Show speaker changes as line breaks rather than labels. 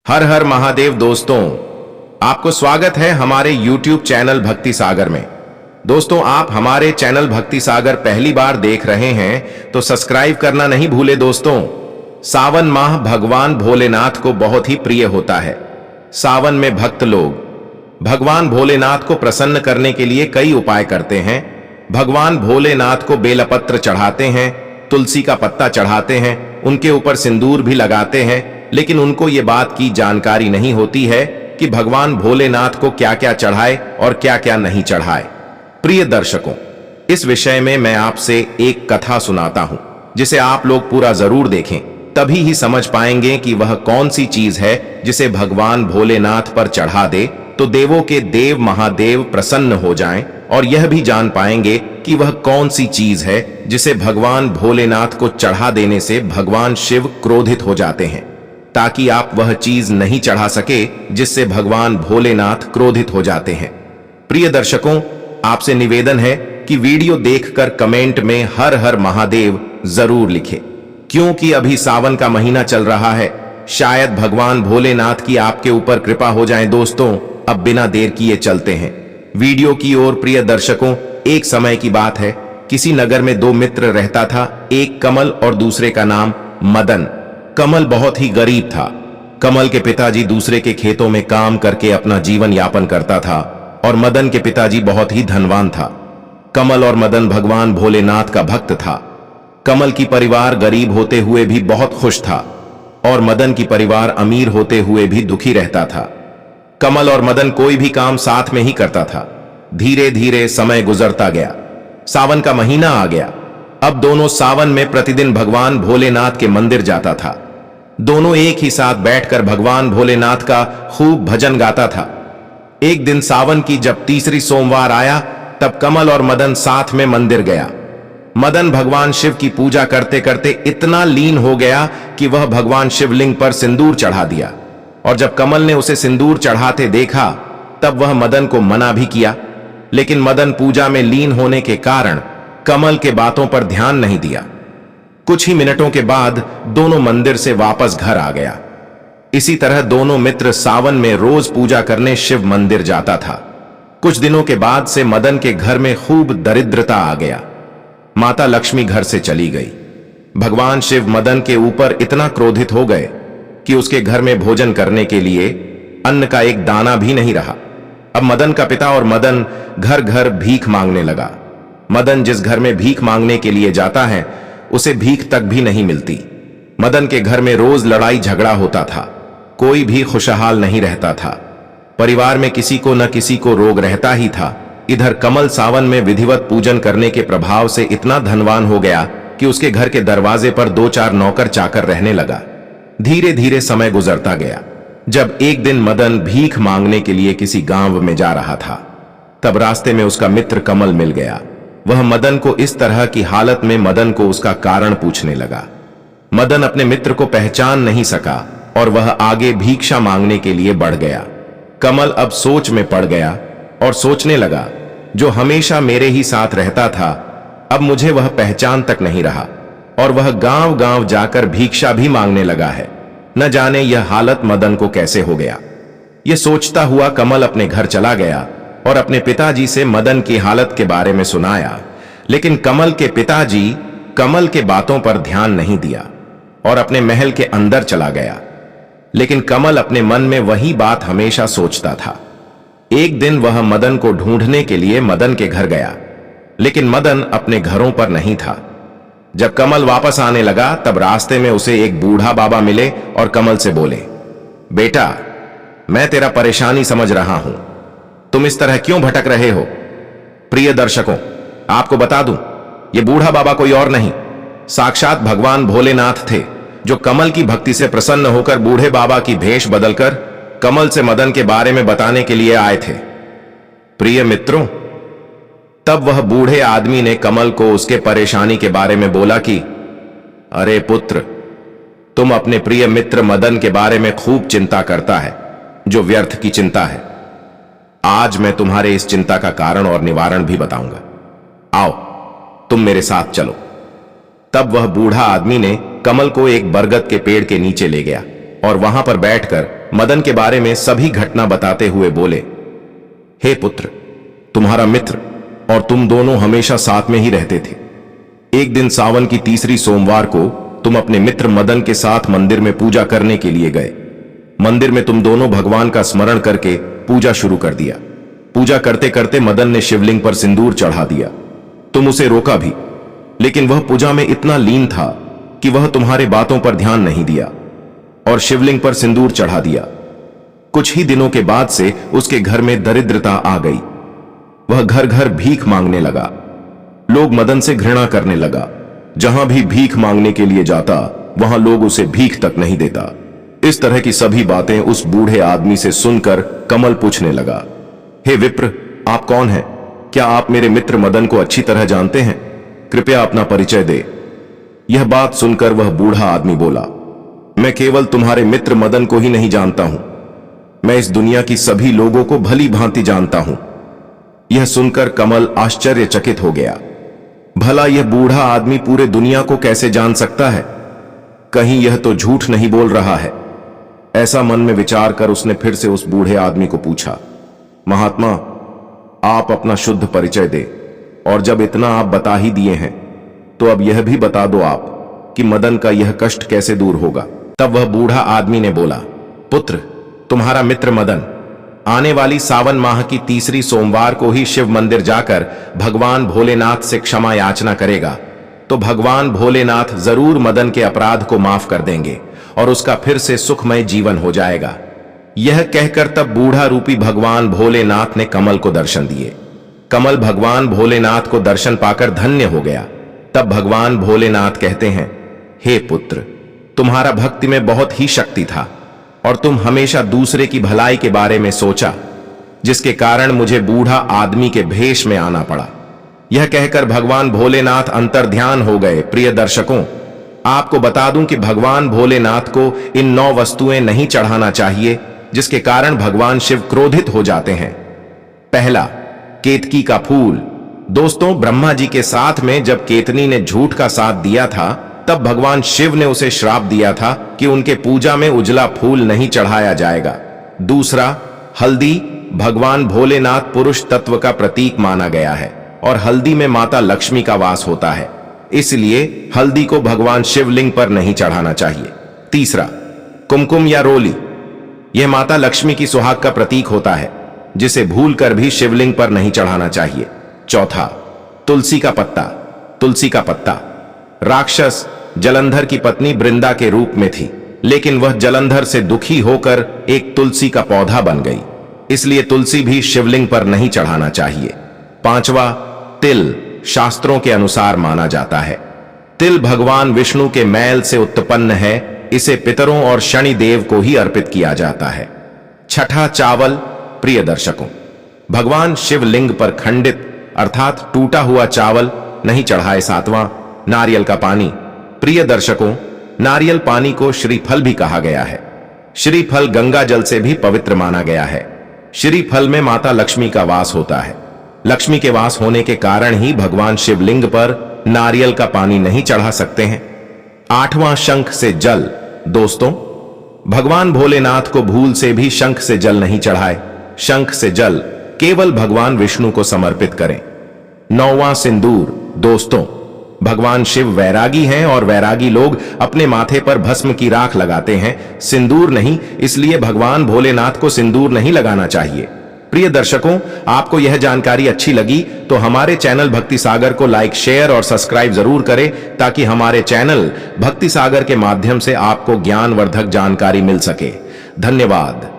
हर हर महादेव दोस्तों, आपको स्वागत है हमारे YouTube चैनल भक्ति सागर में। दोस्तों, आप हमारे चैनल भक्ति सागर पहली बार देख रहे हैं तो सब्सक्राइब करना नहीं भूले। दोस्तों, सावन माह भगवान भोलेनाथ को बहुत ही प्रिय होता है। सावन में भक्त लोग भगवान भोलेनाथ को प्रसन्न करने के लिए कई उपाय करते हैं। भगवान भोलेनाथ को बेलपत्र चढ़ाते हैं, तुलसी का पत्ता चढ़ाते हैं, उनके ऊपर सिंदूर भी लगाते हैं, लेकिन उनको ये बात की जानकारी नहीं होती है कि भगवान भोलेनाथ को क्या क्या चढ़ाए और क्या क्या नहीं चढ़ाए। प्रिय दर्शकों, इस विषय में मैं आपसे एक कथा सुनाता हूं, जिसे आप लोग पूरा जरूर देखें, तभी ही समझ पाएंगे कि वह कौन सी चीज है जिसे भगवान भोलेनाथ पर चढ़ा दे तो देवों के देव महादेव प्रसन्न हो जाएं, और यह भी जान पाएंगे कि वह कौन सी चीज है जिसे भगवान भोलेनाथ को चढ़ा देने से भगवान शिव क्रोधित हो जाते हैं, ताकि आप वह चीज नहीं चढ़ा सके जिससे भगवान भोलेनाथ क्रोधित हो जाते हैं। प्रिय दर्शकों, आपसे निवेदन है कि वीडियो देखकर कमेंट में हर हर महादेव जरूर लिखें, क्योंकि अभी सावन का महीना चल रहा है। शायद भगवान भोलेनाथ की आपके ऊपर कृपा हो जाए। दोस्तों, अब बिना देर किए चलते हैं वीडियो की ओर। प्रिय दर्शकों, एक समय की बात है, किसी नगर में दो मित्र रहता था, एक कमल और दूसरे का नाम मदन। कमल बहुत ही गरीब था। कमल के पिताजी दूसरे के खेतों में काम करके अपना जीवन यापन करता था और मदन के पिताजी बहुत ही धनवान था। कमल और मदन भगवान भोलेनाथ का भक्त था। कमल की परिवार गरीब होते हुए भी बहुत खुश था और मदन की परिवार अमीर होते हुए भी दुखी रहता था। कमल और मदन कोई भी काम साथ में ही करता था। धीरे धीरे समय गुजरता गया। सावन का महीना आ गया। अब दोनों सावन में प्रतिदिन भगवान भोलेनाथ के मंदिर जाता था। दोनों एक ही साथ बैठकर भगवान भोलेनाथ का खूब भजन गाता था। एक दिन सावन की जब तीसरी सोमवार आया, तब कमल और मदन साथ में मंदिर गया। मदन भगवान शिव की पूजा करते करते इतना लीन हो गया कि वह भगवान शिवलिंग पर सिंदूर चढ़ा दिया, और जब कमल ने उसे सिंदूर चढ़ाते देखा तब वह मदन को मना भी किया, लेकिन मदन पूजा में लीन होने के कारण कमल के बातों पर ध्यान नहीं दिया। कुछ ही मिनटों के बाद दोनों मंदिर से वापस घर आ गया। इसी तरह दोनों मित्र सावन में रोज पूजा करने शिव मंदिर जाता था। कुछ दिनों के बाद से मदन के घर में खूब दरिद्रता आ गया। माता लक्ष्मी घर से चली गई। भगवान शिव मदन के ऊपर इतना क्रोधित हो गए कि उसके घर में भोजन करने के लिए अन्न का एक दाना भी नहीं रहा। अब मदन का पिता और मदन घर घर भीख मांगने लगा। मदन जिस घर में भीख मांगने के लिए जाता है, उसे भीख तक भी नहीं मिलती। मदन के घर में रोज लड़ाई झगड़ा होता था। कोई भी खुशहाल नहीं रहता था। परिवार में किसी को न किसी को रोग रहता ही था। इधर कमल सावन में विधिवत पूजन करने के प्रभाव से इतना धनवान हो गया कि उसके घर के दरवाजे पर दो चार नौकर चाकर रहने लगा। धीरे धीरे समय गुजरता गया। जब एक दिन मदन भीख मांगने के लिए किसी गांव में जा रहा था, तब रास्ते में उसका मित्र कमल मिल गया। वह मदन को इस तरह की हालत में मदन को उसका कारण पूछने लगा। मदन अपने मित्र को पहचान नहीं सका और वह आगे भिक्षा मांगने के लिए बढ़ गया। कमल अब सोच में पड़ गया और सोचने लगा, जो हमेशा मेरे ही साथ रहता था, अब मुझे वह पहचान तक नहीं रहा और वह गांव गांव जाकर भिक्षा भी मांगने लगा है। न जाने यह हालत मदन को कैसे हो गया। यह सोचता हुआ कमल अपने घर चला गया और अपने पिताजी से मदन की हालत के बारे में सुनाया, लेकिन कमल के पिताजी कमल के बातों पर ध्यान नहीं दिया और अपने महल के अंदर चला गया। लेकिन कमल अपने मन में वही बात हमेशा सोचता था। एक दिन वह मदन को ढूंढने के लिए मदन के घर गया, लेकिन मदन अपने घरों पर नहीं था। जब कमल वापस आने लगा, तब रास्ते में उसे एक बूढ़ा बाबा मिले और कमल से बोले, बेटा, मैं तेरा परेशानी समझ रहा हूं, तुम इस तरह क्यों भटक रहे हो। प्रिय दर्शकों, आपको बता दूं, यह बूढ़ा बाबा कोई और नहीं, साक्षात भगवान भोलेनाथ थे, जो कमल की भक्ति से प्रसन्न होकर बूढ़े बाबा की भेष बदलकर कमल से मदन के बारे में बताने के लिए आए थे। प्रिय मित्रों, तब वह बूढ़े आदमी ने कमल को उसके परेशानी के बारे में बोला कि अरे पुत्र, तुम अपने प्रिय मित्र मदन के बारे में खूब चिंता करता है, जो व्यर्थ की चिंता है। आज मैं तुम्हारे इस चिंता का कारण और निवारण भी बताऊंगा। आओ, तुम मेरे साथ चलो। तब वह बूढ़ा आदमी ने कमल को एक बरगद के पेड़ के नीचे ले गया और वहां पर बैठकर मदन के बारे में सभी घटना बताते हुए बोले, हे पुत्र, तुम्हारा मित्र और तुम दोनों हमेशा साथ में ही रहते थे। एक दिन सावन की तीसरी सोमवार को तुम अपने मित्र मदन के साथ मंदिर में पूजा करने के लिए गए। मंदिर में तुम दोनों भगवान का स्मरण करके पूजा शुरू कर दिया। पूजा करते करते मदन ने शिवलिंग पर सिंदूर चढ़ा दिया। तुम उसे रोका भी, लेकिन वह पूजा में इतना लीन था कि वह तुम्हारे बातों पर ध्यान नहीं दिया और शिवलिंग पर सिंदूर चढ़ा दिया। कुछ ही दिनों के बाद से उसके घर में दरिद्रता आ गई। वह घर घर भीख मांगने लगा। लोग मदन से घृणा करने लगा। जहां भी भीख मांगने के लिए जाता वहां लोग उसे भीख तक नहीं देता। इस तरह की सभी बातें उस बूढ़े आदमी से सुनकर कमल पूछने लगा, हे विप्र, आप कौन हैं? क्या आप मेरे मित्र मदन को अच्छी तरह जानते हैं? कृपया अपना परिचय दे। यह बात सुनकर वह बूढ़ा आदमी बोला, मैं केवल तुम्हारे मित्र मदन को ही नहीं जानता हूं, मैं इस दुनिया की सभी लोगों को भली भांति जानता हूं। यह सुनकर कमल आश्चर्यचकित हो गया। भला यह बूढ़ा आदमी पूरे दुनिया को कैसे जान सकता है? कहीं यह तो झूठ नहीं बोल रहा है। ऐसा मन में विचार कर उसने फिर से उस बूढ़े आदमी को पूछा, महात्मा, आप अपना शुद्ध परिचय दे, और जब इतना आप बता ही दिए हैं तो अब यह भी बता दो आप कि मदन का यह कष्ट कैसे दूर होगा। तब वह बूढ़ा आदमी ने बोला, पुत्र, तुम्हारा मित्र मदन आने वाली सावन माह की तीसरी सोमवार को ही शिव मंदिर जाकर भगवान भोलेनाथ से क्षमा याचना करेगा, तो भगवान भोलेनाथ जरूर मदन के अपराध को माफ कर देंगे और उसका फिर से सुखमय जीवन हो जाएगा। यह कहकर तब बूढ़ा रूपी भगवान भोलेनाथ ने कमल को दर्शन दिए। कमल भगवान भोलेनाथ को दर्शन पाकर धन्य हो गया। तब भगवान भोलेनाथ कहते हैं, हे पुत्र, तुम्हारा भक्ति में बहुत ही शक्ति था और तुम हमेशा दूसरे की भलाई के बारे में सोचा, जिसके कारण मुझे बूढ़ा आदमी के भेष में आना पड़ा। यह कहकर भगवान भोलेनाथ अंतर्ध्यान हो गए। प्रिय दर्शकों, आपको बता दूं कि भगवान भोलेनाथ को इन 9 वस्तुएं नहीं चढ़ाना चाहिए, जिसके कारण भगवान शिव क्रोधित हो जाते हैं। पहला, केतकी का फूल। दोस्तों, ब्रह्मा जी के साथ में जब केतनी ने झूठ का साथ दिया था, तब भगवान शिव ने उसे श्राप दिया था कि उनके पूजा में उजला फूल नहीं चढ़ाया जाएगा। दूसरा, हल्दी। भगवान भोलेनाथ पुरुष तत्व का प्रतीक माना गया है और हल्दी में माता लक्ष्मी का वास होता है, इसलिए हल्दी को भगवान शिवलिंग पर नहीं चढ़ाना चाहिए। तीसरा, कुमकुम या रोली। यह माता लक्ष्मी की सुहाग का प्रतीक होता है, जिसे भूलकर भी शिवलिंग पर नहीं चढ़ाना चाहिए। चौथा, तुलसी का पत्ता। तुलसी का पत्ता। राक्षस जलंधर की पत्नी वृंदा के रूप में थी, लेकिन वह जलंधर से दुखी होकर एक तुलसी का पौधा बन गई, इसलिए तुलसी भी शिवलिंग पर नहीं चढ़ाना चाहिए। पांचवा, तिल। शास्त्रों के अनुसार माना जाता है तिल भगवान विष्णु के मैल से उत्पन्न है, इसे पितरों और शनि देव को ही अर्पित किया जाता है। छठा, चावल। प्रिय दर्शकों, भगवान शिवलिंग पर खंडित अर्थात टूटा हुआ चावल नहीं चढ़ाए। सातवां, नारियल का पानी। प्रिय दर्शकों, नारियल पानी को श्रीफल भी कहा गया है। श्रीफल गंगा जल से भी पवित्र माना गया है। श्रीफल में माता लक्ष्मी का वास होता है। लक्ष्मी के वास होने के कारण ही भगवान शिवलिंग पर नारियल का पानी नहीं चढ़ा सकते हैं। आठवां, शंख से जल। दोस्तों, भगवान भोलेनाथ को भूल से भी शंख से जल नहीं चढ़ाए। शंख से जल केवल भगवान विष्णु को समर्पित करें। नौवां, सिंदूर। दोस्तों, भगवान शिव वैरागी हैं और वैरागी लोग अपने माथे पर भस्म की राख लगाते हैं, सिंदूर नहीं, इसलिए भगवान भोलेनाथ को सिंदूर नहीं लगाना चाहिए। प्रिय दर्शकों, आपको यह जानकारी अच्छी लगी तो हमारे चैनल भक्ति सागर को लाइक, शेयर और सब्सक्राइब जरूर करें, ताकि हमारे चैनल भक्ति सागर के माध्यम से आपको ज्ञानवर्धक जानकारी मिल सके। धन्यवाद।